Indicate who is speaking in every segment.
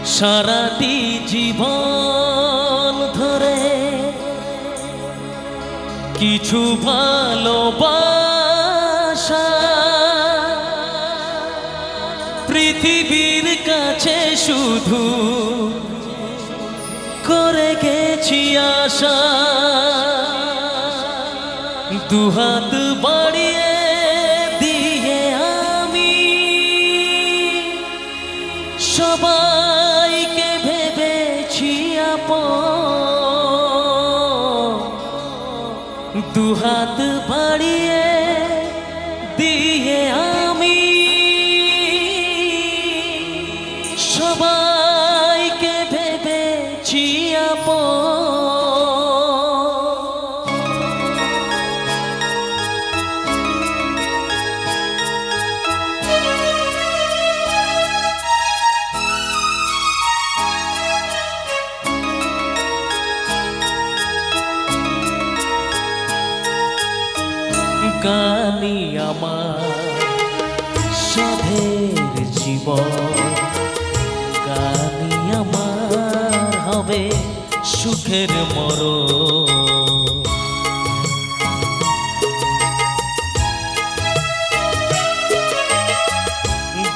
Speaker 1: সারাটি জীবন ধরে কিছু ভালোবাসা পৃথিবীর কাছে শুধু করে গেছি আশা। দুহাত বাড়িয়ে দিয়ে আমি সবাইকে ভেবেছি আপন। দুহাত বাড়িয়ে দিয়ে আমি সবাইকে ভেবেছি আপন। গানি আমার সাধের জীবন, গানি আমার হবে সুখের মরণ।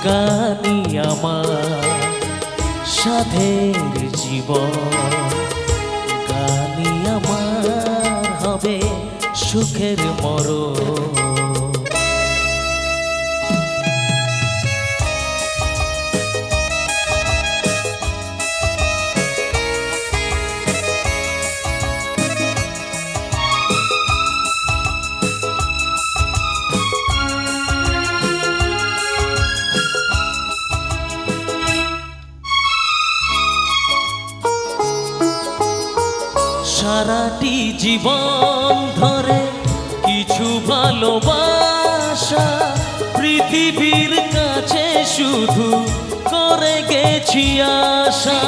Speaker 1: গানি আমার সাধের জীবন, গানি আমার হবে সুখের মরণ। সারাটি জীবন ধরে কিছু ভালোবাসা পৃথিবীর কাছে শুধু করে গেছি আশা।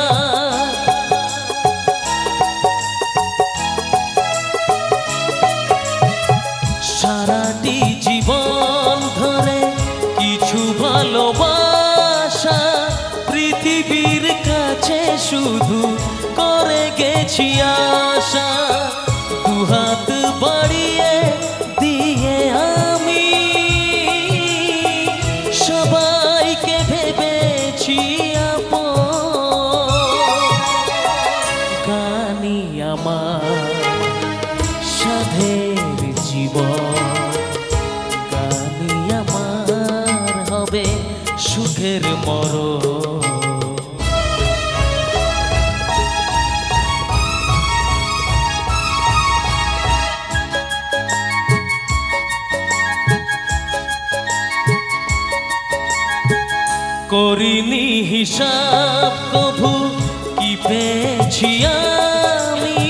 Speaker 1: সারাটি জীবন ধরে কিছু ভালোবাসা পৃথিবীর কাছে শুধু করে গেছি আশা। দুহাত বাড়িয়ে দিয়ে আমি সবাইকে ভেবেছি আপন। গানি আমার সাধের জীবন, গানি আমার হবে সুখের মরণ। করিনি হিসাব কভু কি পেয়েছি আমি,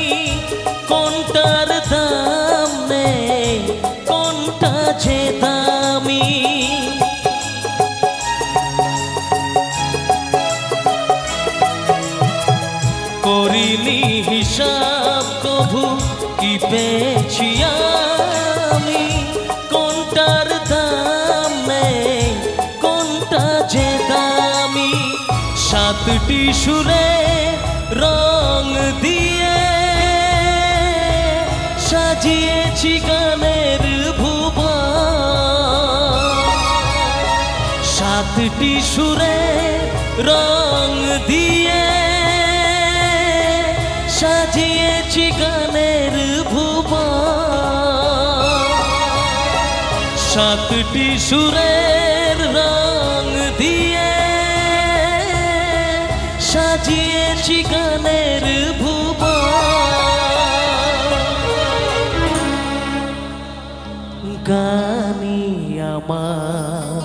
Speaker 1: কোনটার দাম নেই কোনটা যে দামি। করিনি হিসাব কভু কি পেয়েছি আমি, কোনটার দাম নেই কোনটা যে দামি। সাতটি সুরে রং দিয়ে সাজিয়েছি গানের ভুবন। সাতটি সুরে রং দিয়ে সাজিয়েছি গানের ভুবন। সাতটি সুরের রং দিয়ে সাজিয়েছি গানের ভুবন। গানি আমার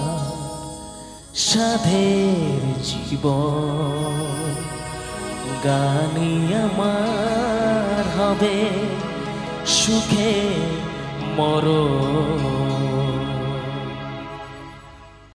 Speaker 1: সাধের জীবন, গানি আমার হবে সুখে মরণ।